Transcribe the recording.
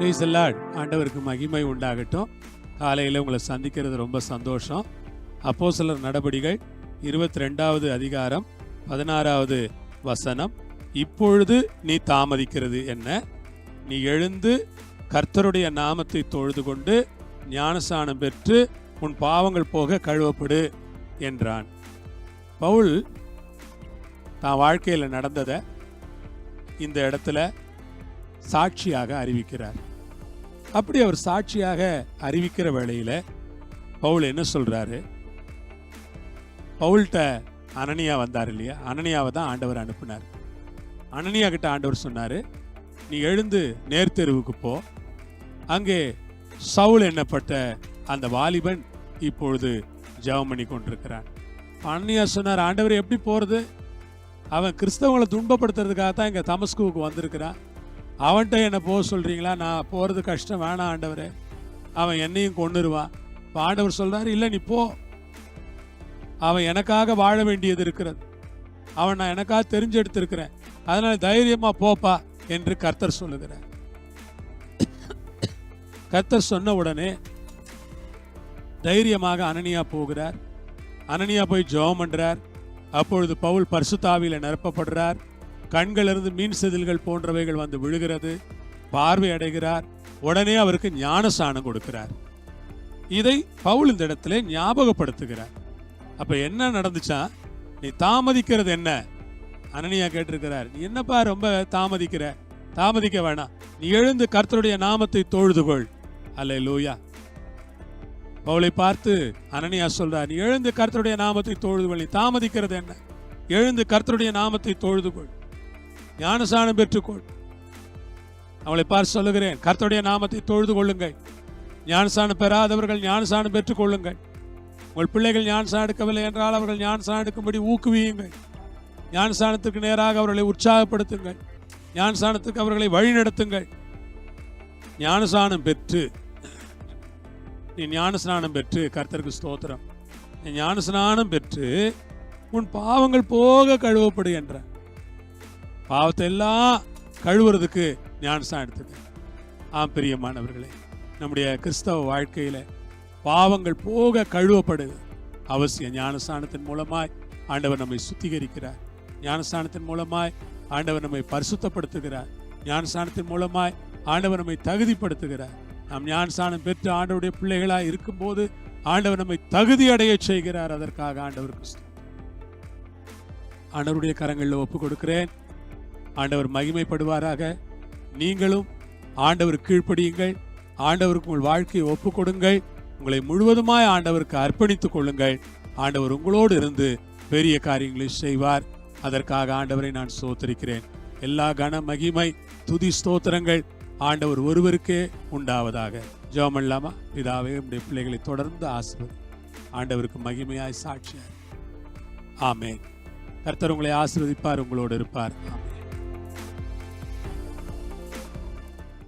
Praise the Lord. ஆண்டவருக்கு மகிமை உண்டாகட்டும். காலையில் உங்களை சந்திக்கிறது ரொம்ப சந்தோஷம். அப்போஸ்தலர் நடபடிகள் 22வது அதிகாரம் 16வது வசனம். இப்பொழுது நீ தாமதிக்கிறது என்ன? நீ எழுந்து கர்த்தருடைய நாமத்தை தொழுது கொண்டு ஞானஸ்நானம் பெற்று உன் பாவங்கள் போக கழுவப்படு என்றான். பவுல் தான் வாழ்க்கையில் நடந்ததை இந்த இடத்துல சாட்சியாக அறிவிக்கிறார். அப்படி அவர் சாட்சியாக அறிவிக்கிற வேளையில் பவுல் என்ன சொல்றாரு? பவுல்கிட்ட அனனியா வந்தார் இல்லையா? அனனியாவை தான் ஆண்டவர் அனுப்பினார். அனனியா கிட்ட ஆண்டவர் சொன்னார், நீ எழுந்து நேர்த்தெருவுக்கு போ, அங்கே சவுல் என்னப்பட்ட அந்த வாலிபன் இப்பொழுது ஜெபம் பண்ணி கொண்டிருக்கிறான். அனனியா சொன்னார், ஆண்டவர் எப்படி போகிறது? அவன் கிறிஸ்தவங்களை துன்பப்படுத்துறதுக்காக தான் இங்கே தமஸ்குவுக்கு வந்திருக்கிறான். அவன்கிட்ட என்னை போக சொல்கிறீங்களா? நான் போகிறது கஷ்டம், வேணாம் ஆண்டவரே, அவன் என்னையும் கொன்னுருவான். இப்போ ஆண்டவர் சொல்கிறார், இல்லை நீ போ, அவன் எனக்காக வாழ வேண்டியது இருக்கிறது, அவன் நான் எனக்காக தெரிஞ்செடுத்திருக்கிறேன், அதனால் தைரியமாக போப்பா என்று கர்த்தர் சொல்லுகிறார். கர்த்தர் சொன்ன உடனே தைரியமாக அனனியா போகிறார். அனனியா போய் ஜெபம் பண்ணுறார். அப்பொழுது பவுல் பரிசுத்தாவியில் நிரப்பப்படுறார். கண்களிலிருந்து மீன் செதில்கள் போன்றவைகள் வந்து விழுகிறது. பார்வை அடைகிறார். உடனே அவருக்கு ஞானஸ்நானம் கொடுக்கிறார். இதை பவுல் இந்த இடத்துல ஞாபகப்படுத்துகிறார். அப்ப என்ன நடந்துச்சா? நீ தாமதிக்கிறது என்ன? அனனியா கேட்டிருக்கிறார், நீ என்னப்பா ரொம்ப தாமதிக்கிற? தாமதிக்க வேணாம், நீ எழுந்து கர்த்தருடைய நாமத்தை தொழுதுகொள். அல்லேலூயா. பவுலை பார்த்து அனனியா சொல்றார், நீ எழுந்து கர்த்தருடைய நாமத்தை தொழுதுகொள். நீ தாமதிக்கிறது என்ன? எழுந்து கர்த்தருடைய நாமத்தை தொழுதுகொள், ஞானஸ்நானம் பெற்றுக்கொள். அவளை பார்த்து சொல்லுகிறேன், கர்த்தருடைய நாமத்தை தொழுது கொள்ளுங்கள். ஞானஸ்நானம் பெறாதவர்கள் ஞானஸ்நானம் பெற்றுக் கொள்ளுங்கள். உங்கள் பிள்ளைகள் ஞானஸ்நானம் எடுக்கவில்லை என்றால் அவர்கள் ஞானஸ்நானம் எடுக்கும்படி ஊக்குவியுங்கள். ஞானஸ்நானத்துக்கு நேராக அவர்களை உற்சாகப்படுத்துங்கள். ஞானஸ்நானத்துக்கு அவர்களை வழிநடத்துங்கள். ஞானஸ்நானம் பெற்று நீ ஞானஸ்நானம் பெற்று, கர்த்தருக்கு ஸ்தோத்திரம், நீ ஞானஸ்நானம் பெற்று உன் பாவங்கள் போக கழுவப்படு என்ற. பாவத்தை எல்லாம் கழுவுறதுக்கு ஞானஸ்நானம் எடுத்துக்க. பிரியமானவர்களே, நம்முடைய கிறிஸ்தவ வாழ்க்கையில பாவங்கள் போக கழுவப்படுது அவசியம். ஞானஸ்நானத்தின் மூலமாய் ஆண்டவர் நம்மை சுத்திகரிக்கிறார். ஞானஸ்நானத்தின் மூலமாய் ஆண்டவர் நம்மை பரிசுத்தப்படுத்துகிறார். ஞானஸ்நானத்தின் மூலமாய் ஆண்டவர் நம்மை தகுதிப்படுத்துகிறார். நாம் ஞானஸ்நானம் பெற்று ஆண்டவருடைய பிள்ளைகளாய் இருக்கும்போது ஆண்டவர் நம்மை தகுதி அடைய செய்கிறார். அதற்காக ஆண்டவருக்கு ஆண்டவருடைய கரங்களில் ஒப்பு கொடுக்கிறேன். ஆண்டவர் மகிமைப்படுவாராக. நீங்களும் ஆண்டவர் கீழ்ப்படியுங்கள். ஆண்டவருக்கு உங்கள் வாழ்க்கையை ஒப்பு கொடுங்கள். உங்களை முழுவதுமாய் ஆண்டவருக்கு அர்ப்பணித்துக் கொள்ளுங்கள். ஆண்டவர் உங்களோடு இருந்து பெரிய காரியங்களை செய்வார். அதற்காக ஆண்டவரை நான் ஸ்தோத்திரிக்கிறேன். எல்லா கன மகிமை துதி ஸ்தோத்திரங்கள் ஆண்டவர் ஒருவருக்கே உண்டாவதாக. ஜெபம் பண்ணலாமா? பிதாவே, உம்முடைய பிள்ளைகளை தொடர்ந்து ஆசீர்வதி. ஆண்டவருக்கு மகிமையாய் சாட்சியார். ஆமென். கர்த்தர் உங்களை ஆசீர்வதிப்பார், உங்களோடு இருப்பார். ஆமென்.